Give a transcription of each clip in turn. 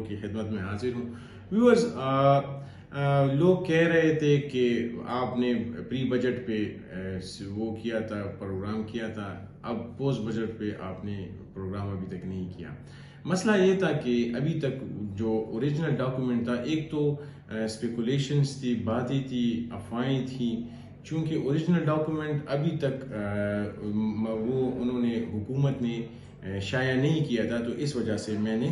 کی خدمت میں حاضر ہوں. ویورز، لوگ کہہ رہے تھے کہ آپ نے پری بجٹ پہ وہ کیا تھا، پروگرام کیا تھا، اب پوسٹ بجٹ پہ آپ نے پروگرام ابھی تک نہیں کیا. مسئلہ یہ تھا کہ ابھی تک جو اوریجنل ڈاکومنٹ تھا، ایک تو اسپیکولیشنز تھی، باتیں تھی، افواہیں تھیں. چونکہ اوریجنل ڈاکومنٹ ابھی تک وہ انہوں نے حکومت نے شائع نہیں کیا تھا، تو اس وجہ سے میں نے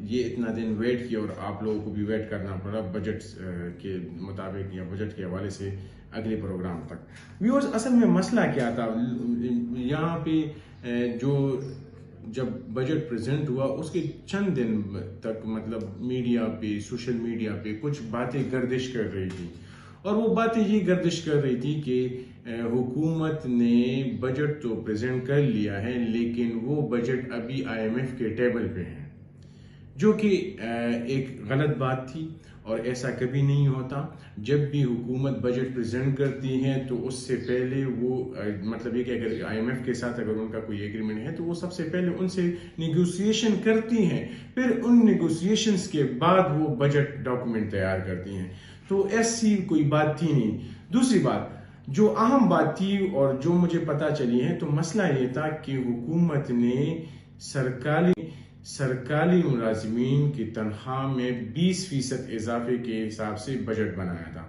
یہ اتنا دن ویٹ کیا اور آپ لوگوں کو بھی ویٹ کرنا پڑا بجٹ کے مطابق یا بجٹ کے حوالے سے اگلے پروگرام تک. ویورز، اصل میں مسئلہ کیا تھا یہاں پہ؟ جب بجٹ پریزنٹ ہوا اس کے چند دن تک مطلب میڈیا پہ، سوشل میڈیا پہ کچھ باتیں گردش کر رہی تھی، اور وہ باتیں یہ گردش کر رہی تھی کہ حکومت نے بجٹ تو پریزنٹ کر لیا ہے لیکن وہ بجٹ ابھی IMF کے ٹیبل پہ ہے، جو کہ ایک غلط بات تھی اور ایسا کبھی نہیں ہوتا. جب بھی حکومت بجٹ پریزنٹ کرتی ہے تو اس سے پہلے وہ مطلب یہ کہ اگر IMF کے ساتھ اگر ان کا کوئی ایگریمنٹ ہے تو وہ سب سے پہلے ان سے نیگوسیشن کرتی ہیں، پھر ان نیگوسیشنز کے بعد وہ بجٹ ڈاکومنٹ تیار کرتی ہیں. تو ایسی کوئی بات تھی نہیں. دوسری بات جو اہم بات تھی اور جو مجھے پتہ چلی ہے، تو مسئلہ یہ تھا کہ حکومت نے سرکاری ملازمین کی تنخواہ میں 20% اضافے کے حساب سے بجٹ بنایا تھا.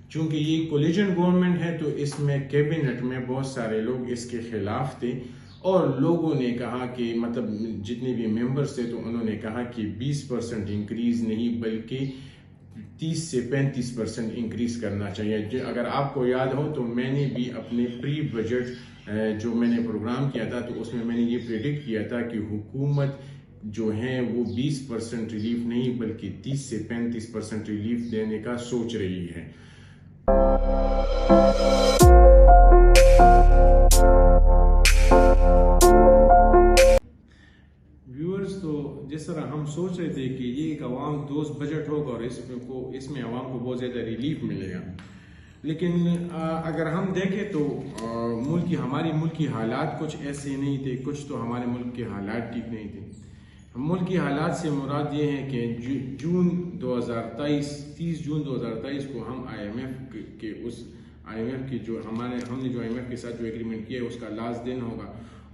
چونکہ یہ کولیجن گورنمنٹ ہے تو اس میں کیبنٹ میں بہت سارے لوگ اس کے خلاف تھے، اور لوگوں نے کہا کہ مطلب جتنے بھی ممبرز تھے تو انہوں نے کہا کہ 20% انکریز نہیں بلکہ 30 سے 35% انکریز کرنا چاہیے. اگر آپ کو یاد ہو تو میں نے بھی اپنے پری بجٹ جو میں نے پروگرام کیا تھا تو اس میں نے یہ پریڈکٹ کیا تھا کہ حکومت جو ہے وہ 20% ریلیف نہیں بلکہ 30 سے 35% ریلیف دینے کا سوچ رہی ہے. ویورز، تو جس طرح ہم سوچ رہے تھے کہ یہ ایک عوام دوست بجٹ ہوگا اور اس میں عوام کو بہت زیادہ ریلیف ملے گا، لیکن اگر ہم دیکھیں تو ہماری ملکی حالات کچھ ایسے نہیں تھے. کچھ تو ہمارے ملک کے حالات ٹھیک نہیں تھے. ملک کی حالات سے مراد یہ ہے کہ 30 جون 2023 کو ہم IMF کی جو ہم نے جو IMF کے ساتھ جو ایگریمنٹ کیا ہے اس کا لاسٹ دن ہوگا،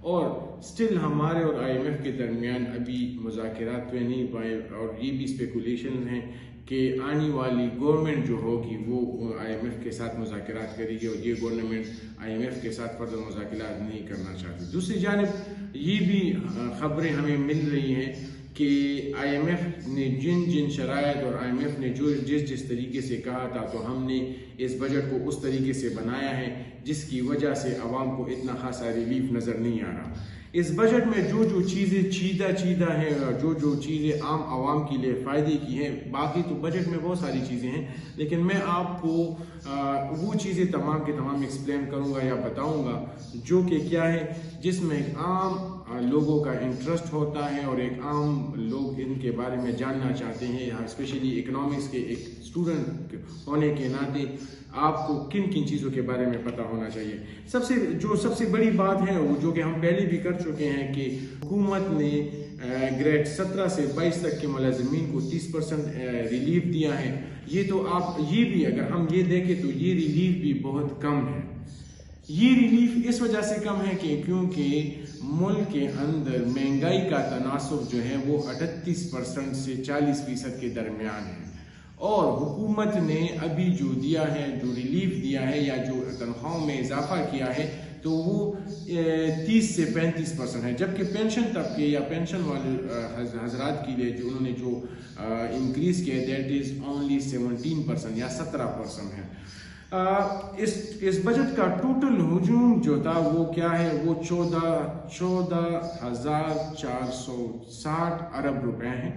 اور سٹل ہمارے اور IMF کے درمیان ابھی مذاکرات ہوئے نہیں پائے، اور یہ بھی اسپیکولیشن ہیں کہ آنے والی گورنمنٹ جو ہوگی وہ IMF کے ساتھ مذاکرات کرے گی، اور یہ گورنمنٹ IMF کے ساتھ فردر مذاکرات نہیں کرنا چاہتی. دوسری جانب یہ بھی خبریں ہمیں مل رہی ہیں کہ IMF نے جن شرائط اور IMF نے جس طریقے سے کہا تھا تو ہم نے اس بجٹ کو اس طریقے سے بنایا ہے جس کی وجہ سے عوام کو اتنا خاصا ریلیف نظر نہیں آ رہا. اس بجٹ میں جو چیزیں چیدہ ہیں اور جو چیزیں عام عوام کے لیے فائدے کی ہیں، باقی تو بجٹ میں بہت ساری چیزیں ہیں، لیکن میں آپ کو وہ چیزیں تمام کے تمام ایکسپلین کروں گا یا بتاؤں گا جو کہ کیا ہے، جس میں عام لوگوں کا انٹرسٹ ہوتا ہے اور ایک عام لوگ ان کے بارے میں جاننا چاہتے ہیں. اسپیشلی اکنامکس کے ایک اسٹوڈنٹ ہونے کے ناطے آپ کو کن چیزوں کے بارے میں پتہ ہونا چاہیے. سب سے بڑی بات ہے وہ جو کہ ہم پہلے بھی کر چکے ہیں کہ حکومت نے گریڈ 17 سے 22 تک کے ملازمین کو 30% ریلیف دیا ہے. یہ بھی اگر ہم یہ دیکھیں تو یہ ریلیف بھی بہت کم ہے. یہ ریلیف اس وجہ سے کم ہے کہ کیونکہ ملک کے اندر مہنگائی کا تناسب جو ہے وہ 38% سے 40% کے درمیان ہے، اور حکومت نے ابھی جو دیا ہے، جو ریلیف دیا ہے یا جو تنخواہوں میں اضافہ کیا ہے تو وہ 30 سے 35% ہے، جبکہ پینشن طبقے یا پینشن والے حضرات کے لیے جو انہوں نے جو انکریز کیا دیٹ از اونلی 17% یا 17% ہے. اس بجٹ کا ٹوٹل ہجوم جو تھا وہ کیا ہے، وہ 14,460 ارب روپے ہیں،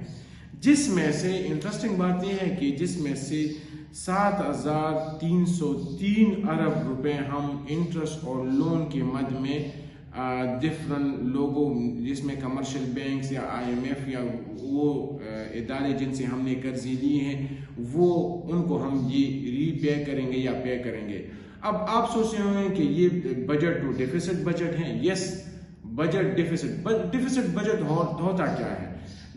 جس میں سے انٹرسٹنگ بات یہ ہے کہ جس میں سے 7,303 ارب روپے ہم انٹرسٹ اور لون کے مد میں ڈفرنٹ لوگوں جس میں کمرشل بینکس یا IMF یا وہ ادارے جن سے ہم نے قرضے لیے ہیں وہ ان کو ہم یہ ری پے کریں گے یا پے کریں گے. اب آپ سوچ رہے ہوں گے کہ یہ بجٹ تو ڈیفیسٹ بجٹ ہے. یس، بجٹ ڈیفیسٹ بجٹ ہوتا کیا ہے؟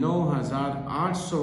9,800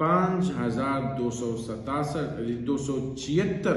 5,276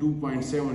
2.7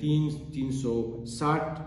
360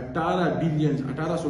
1800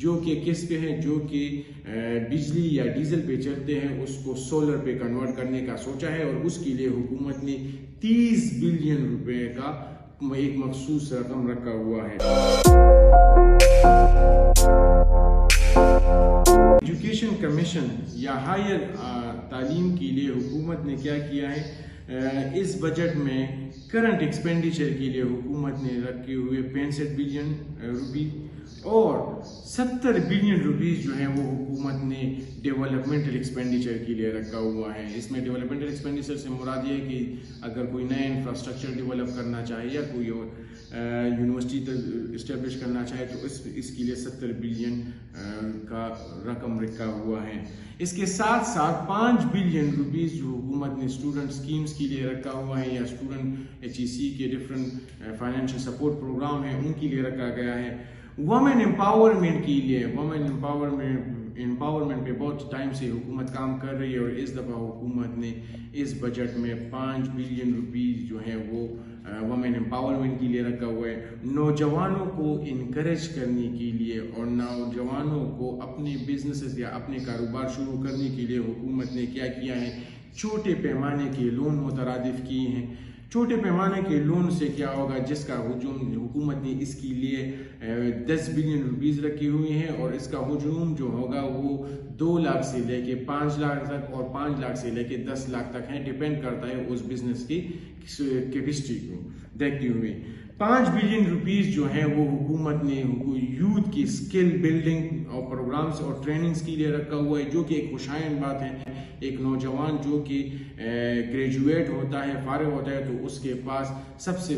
جو کہ کس پہ ہیں، جو کہ بجلی یا ڈیزل پہ چلتے ہیں، اس کو سولر پہ کنورٹ کرنے کا سوچا ہے، اور اس کے لیے حکومت نے 30 بلین روپے کا ایک مخصوص رقم رکھا ہوا ہے۔ ایجوکیشن کمیشن یا ہائر تعلیم کے لیے حکومت نے کیا کیا ہے، اس بجٹ میں کرنٹ ایکسپینڈیچر کے لیے حکومت نے رکھے ہوئے 65 بلین روپیز اور 70 بلین روپیز جو ہیں وہ حکومت نے ڈیولپمنٹل ایکسپینڈیچر کے لیے رکھا ہوا ہے۔ اس میں ڈیولپمنٹل ایکسپینڈیچر سے مراد یہ ہے کہ اگر کوئی نیا انفراسٹرکچر ڈیولپ کرنا چاہے یا کوئی یونیورسٹی اسٹیبلش کرنا چاہے تو اس کے لیے 70 بلین کا رقم رکھا ہوا ہے۔ اس کے ساتھ ساتھ 5 بلین روپیز جو حکومت نے اسٹوڈنٹ اسکیمز کے لیے رکھا ہوا ہے یا اسٹوڈنٹ HEC کے ڈفرینٹ فائنینشیل سپورٹ پروگرام ہیں ان کے لیے رکھا گیا ہے۔ وومن امپاورمنٹ کے لیے، وومن امپاورمنٹ پہ بہت ٹائم سے حکومت کام کر رہی ہے، اور اس دفعہ حکومت نے اس بجٹ میں 5 بلین روپیز جو ہیں وہ وومن امپاورمنٹ کے لیے رکھا ہوا ہے۔ نوجوانوں کو انکریج کرنے کے لیے اور نوجوانوں کو اپنے بزنسز یا اپنے کاروبار شروع کرنے کے لیے حکومت نے کیا کیا ہے، چھوٹے پیمانے کے لون مترادف کیے ہیں۔ چھوٹے پیمانے کے لون سے کیا ہوگا، جس کا ہجوم حکومت نے اس کے لیے 10 بلین روپیز رکھی ہوئی ہیں، اور اس کا ہجوم جو ہوگا وہ 2 لاکھ سے لے کے 5 لاکھ تک اور 5 لاکھ سے لے کے 10 لاکھ تک ہے، ڈیپینڈ کرتا ہے اس بزنس کی کیپیسٹی کو دیکھتے ہوئے۔ 5 بلین روپیز جو ہیں وہ حکومت نے یوتھ کی اسکل بلڈنگ اور پروگرامز اور ٹریننگز کے لیے رکھا ہوا ہے، جو کہ ایک خوشائن بات ہے۔ ایک نوجوان جو کہ گریجویٹ ہوتا ہے، فارغ ہوتا ہے، تو اس کے پاس سب سے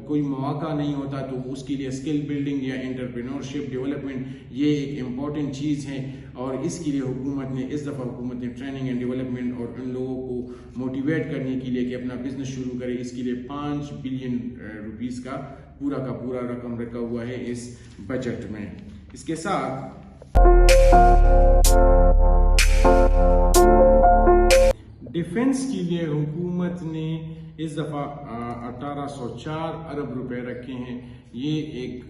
کوئی مواقع نہیں ہوتا، تو اس کے لیے اسکل بلڈنگ یا انٹرپرینورشپ ڈیولپمنٹ یہ ایک امپورٹنٹ چیز ہے، اور اس کے لیے حکومت نے اس دفعہ ٹریننگ اینڈ ڈیولپمنٹ اور ان لوگوں کو موٹیویٹ کرنے کے لیے کہ اپنا بزنس شروع کرے، اس کے لیے 5 بلین روپیز کا پورا رقم رکھا ہوا ہے اس بجٹ میں۔ اس کے ساتھ ڈیفنس کے لیے حکومت نے اس دفعہ 1804 ارب روپے رکھے ہیں۔ یہ ایک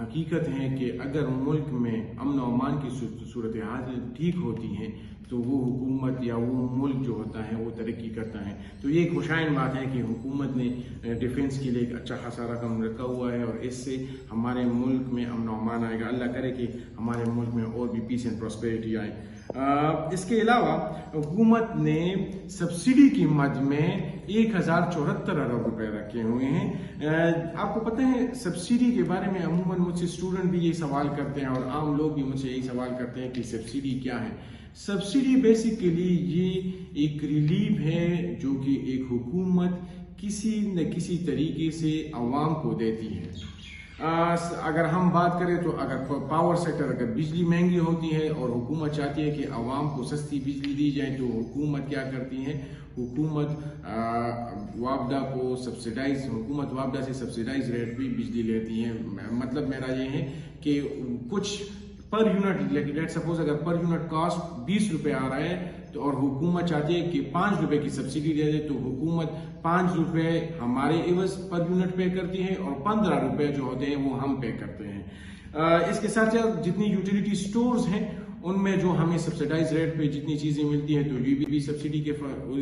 حقیقت ہے کہ اگر ملک میں امن و امان کی صورتحال ٹھیک ہوتی ہیں تو وہ حکومت یا وہ ملک جو ہوتا ہے وہ ترقی کرتا ہے۔ تو یہ ایک خوشائن بات ہے کہ حکومت نے ڈیفنس کے لیے ایک اچھا خاصا رقم رکھا ہوا ہے، اور اس سے ہمارے ملک میں امن و امان آئے گا۔ اللہ کرے کہ ہمارے ملک میں اور بھی پیس اینڈ پراسپیرٹی آئے۔ اس کے علاوہ حکومت نے سبسڈی کی مد میں 1074 ارب روپے رکھے ہوئے ہیں۔ آپ کو پتہ ہے سبسڈی کے بارے میں عموماً مجھ سے اسٹوڈنٹ بھی یہی سوال کرتے ہیں اور عام لوگ بھی مجھ سے یہی سوال کرتے ہیں کہ سبسڈی کیا ہے۔ سبسڈی بیسیکلی یہ ایک ریلیف ہے جو کہ ایک حکومت کسی نہ کسی طریقے سے عوام کو دیتی ہے۔ اگر ہم بات کریں تو اگر پاور سیکٹر، اگر بجلی مہنگی ہوتی ہے اور حکومت چاہتی ہے کہ عوام کو سستی بجلی دی جائے تو حکومت کیا کرتی ہے، حکومت وابڈا کو سبسیڈائز، حکومت وابڈا سے سبسیڈائز ریٹ پہ بجلی لیتی ہے۔ مطلب میرا یہ ہے کہ کچھ پر یونٹ، لیٹ سپوز اگر پر یونٹ کاسٹ 20 روپے آ رہا ہے تو اور حکومت چاہتی ہے کہ 5 روپے کی سبسڈی دے دے، تو حکومت 5 روپے ہمارے عوض پر یونٹ پے کرتی ہے اور 15 روپے جو ہوتے ہیں وہ ہم پے کرتے ہیں۔ اس کے ساتھ ساتھ جتنی یوٹیلیٹی سٹورز ہیں ان میں جو ہمیں سبسیڈائز ریٹ پہ جتنی چیزیں ملتی ہیں تو یہ بھی سبسڈی کے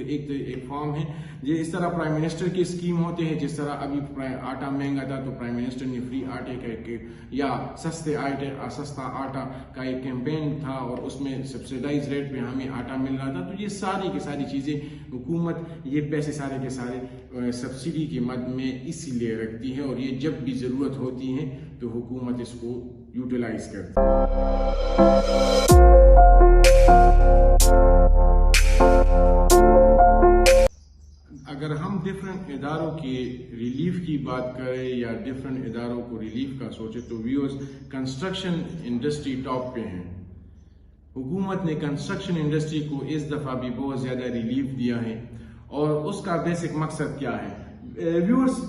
ایک فارم ہے۔ یہ اس طرح پرائم منسٹر کی اسکیم ہوتے ہیں، جس طرح ابھی آٹا مہنگا تھا تو پرائم منسٹر نے فری آٹے یا سستا آٹا کا ایک کیمپین تھا اور اس میں سبسیڈائز ریٹ پہ ہمیں آٹا مل رہا تھا۔ تو یہ ساری کی ساری چیزیں حکومت یہ پیسے سارے کے سارے سبسڈی کے مد میں اسی لیے رکھتی ہے، اور یہ جب بھی ضرورت ہوتی ہے تو حکومت اس کو یوٹیلائز کرتی ہے۔ اگر ہم ڈفرینٹ اداروں کے ریلیف کی بات کریں یا ڈفرینٹ اداروں کو ریلیف کا سوچے تو ویورز کنسٹرکشن انڈسٹری ٹاپ پہ ہیں۔ حکومت نے کنسٹرکشن انڈسٹری کو اس دفعہ بھی بہت زیادہ ریلیف دیا ہے، اور اس کا بیسک مقصد کیا ہے؟ ویورز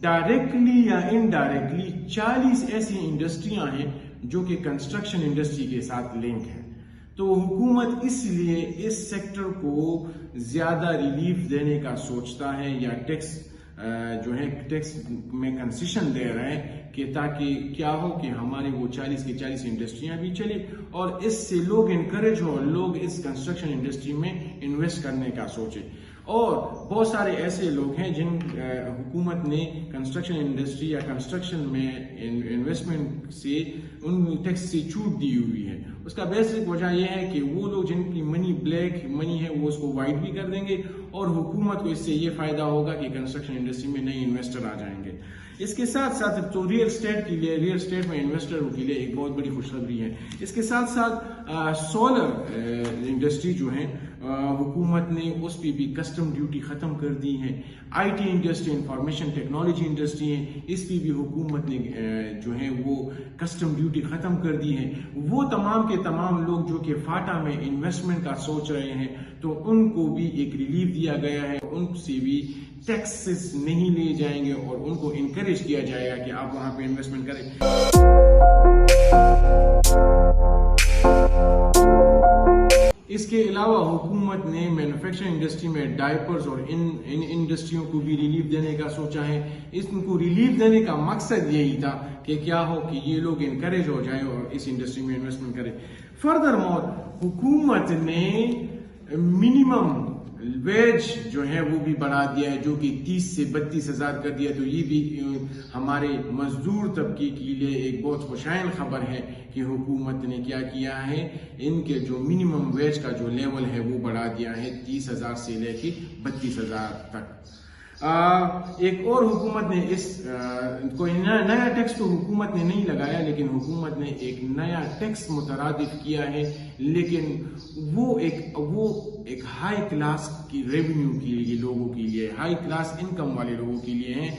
ڈائریکٹلی یا انڈائریکٹلی 40 ایسی انڈسٹریاں ہیں جو کہ کنسٹرکشن انڈسٹری کے ساتھ لنک ہیں۔ تو حکومت اس لیے اس سیکٹر کو زیادہ ریلیف دینے کا سوچتا ہے یا ٹیکس جو ہے ٹیکس میں کنسیشن دے رہے ہیں کہ تاکہ کیا ہو کہ ہمارے وہ 40 کی 40 انڈسٹریاں بھی چلے اور اس سے لوگ انکریج ہو, لوگ اس کنسٹرکشن انڈسٹری میں انویسٹ کرنے کا سوچے. اور بہت سارے ایسے لوگ ہیں جن حکومت نے کنسٹرکشن انڈسٹری یا کنسٹرکشن میں انویسٹمنٹ سے ان ٹیکس سے چھوٹ دی ہوئی ہے. اس کا بیسک وجہ یہ ہے کہ وہ لوگ جن کی منی بلیک منی ہے وہ اس کو وائٹ بھی کر دیں گے اور حکومت کو اس سے یہ فائدہ ہوگا کہ کنسٹرکشن انڈسٹری میں نئے انویسٹر آ جائیں گے. اس کے ساتھ ساتھ تو ریئل اسٹیٹ میں انویسٹر کے لیے ایک بہت بڑی خوشخبری ہے. اس کے ساتھ ساتھ سولر انڈسٹری جو ہے حکومت نے اس پہ بھی کسٹم ڈیوٹی ختم کر دی ہے. I T industry, information technology industry ہے, اس پہ بھی حکومت نے جو ہے وہ کسٹم ڈیوٹی ختم کر دی ہے. وہ تمام کے تمام لوگ جو کہ فاٹا میں انویسٹمنٹ کا سوچ رہے ہیں تو ان کو بھی ایک ریلیف دیا گیا ہے, ان سے بھی ٹیکسز نہیں لیے جائیں گے اور ان کو انکریج کیا جائے گا کہ آپ وہاں پہ انویسٹمنٹ کریں. اس کے علاوہ حکومت نے مینوفیکچرنگ انڈسٹری میں ڈائپرز اور ان انڈسٹریوں کو بھی ریلیف دینے کا سوچا ہے. اس کو ریلیف دینے کا مقصد یہی تھا کہ کیا ہو کہ یہ لوگ انکریج ہو جائیں اور اس انڈسٹری میں انویسٹمنٹ کریں. فردر مور حکومت نے منیمم ویج جو ہے وہ بھی بڑھا دیا ہے, جو کہ 30 سے 32 ہزار کر دیا. تو یہ بھی ہمارے مزدور طبقے کے لیے ایک بہت خوشائن خبر ہے کہ حکومت نے کیا کیا ہے, ان کے جو منیمم ویج کا جو لیول ہے وہ بڑھا دیا ہے 30 ہزار سے لے کے 32 ہزار تک. ایک اور حکومت نے اس کوئی نیا ٹیکس تو حکومت نے نہیں لگایا, لیکن حکومت نے ایک نیا ٹیکس مترادف کیا ہے, لیکن وہ ایک ہائی کلاس کی ریونیو کے لیے لوگوں کے لیے, ہائی کلاس انکم والے لوگوں کے لیے ہیں.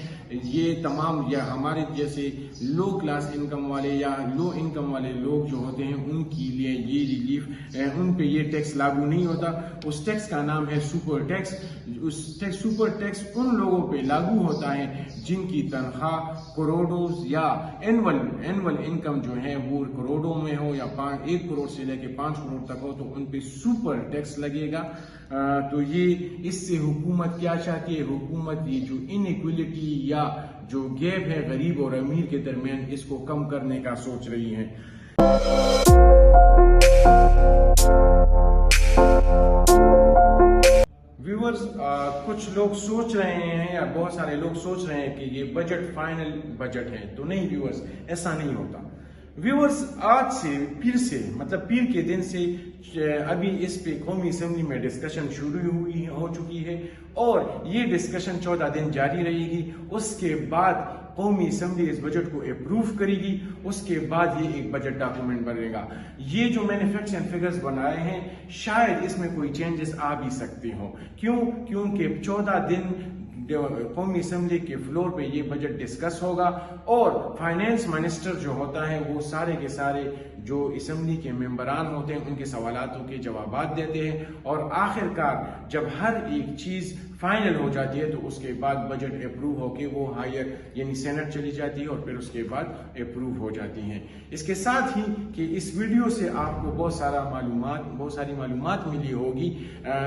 یہ تمام یا ہمارے جیسے لو کلاس انکم والے یا لو انکم والے لوگ جو ہوتے ہیں ان کے لیے یہ ریلیف, ان پہ یہ ٹیکس لاگو نہیں ہوتا. اس ٹیکس کا نام ہے سپر ٹیکس. سپر ٹیکس ان لوگوں پہ لاگو ہوتا ہے جن کی تنخواہ کروڑوں یا اینول انکم جو ہے وہ کروڑوں میں ہو یا 1 کروڑ سے لے کے 5 کروڑ تک ہو, تو ان پہ سپر ٹیکس لگے گا. تو یہ اس سے حکومت کیا چاہتی ہے, حکومت یہ جو انیکویلٹی یا جو گیپ ہے غریب اور امیر کے درمیان اس کو کم کرنے کا سوچ رہی ہے. ویورز, کچھ لوگ سوچ رہے ہیں یا بہت سارے لوگ سوچ رہے ہیں کہ یہ بجٹ فائنل بجٹ ہے. تو نہیں ویورز, ایسا نہیں ہوتا. ویورز, آج سے پیر کے دن سے ابھی اس پہ قومی اسمبلی میں ڈسکشن شروع ہو چکی ہے اور یہ ڈسکشن 14 دن جاری رہے گی. اس کے بعد قومی اسمبلی اس بجٹ کو اپروو کرے گی. اس کے بعد یہ ایک بجٹ ڈاکومنٹ بنے گا. یہ جو مینوفیکچرنگ فگرز بنائے ہیں شاید اس میں کوئی چینجز آ بھی سکتے ہوں. کیونکہ 14 دن قومی اسمبلی کے فلور پہ یہ بجٹ ڈسکس ہوگا اور فائنینس منسٹر جو ہوتا ہے وہ سارے کے سارے جو اسمبلی کے ممبران ہوتے ہیں ان کے سوالاتوں کے جوابات دیتے ہیں اور آخر کار جب ہر ایک چیز فائنل ہو جاتی ہے تو اس کے بعد بجٹ اپروو ہو کے وہ ہائر یعنی سینٹ چلی جاتی ہے اور پھر اس کے بعد اپروو ہو جاتی ہیں. اس کے ساتھ ہی کہ اس ویڈیو سے آپ کو بہت ساری معلومات ملی ہوگی.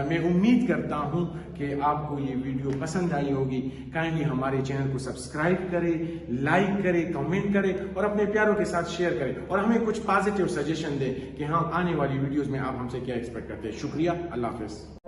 میں امید کرتا ہوں کہ آپ کو یہ ویڈیو پسند آئی ہوگی. کائنڈلی ہمارے چینل کو سبسکرائب کرے, لائک کرے, کمنٹ کرے اور اپنے پیاروں کے ساتھ شیئر کرے اور ہمیں کچھ پازیٹیو سجیشن دے کہ ہم آنے والی ویڈیوز میں آپ ہم سے کیا ایکسپیکٹ کرتے ہیں. شکریہ. اللہ حافظ.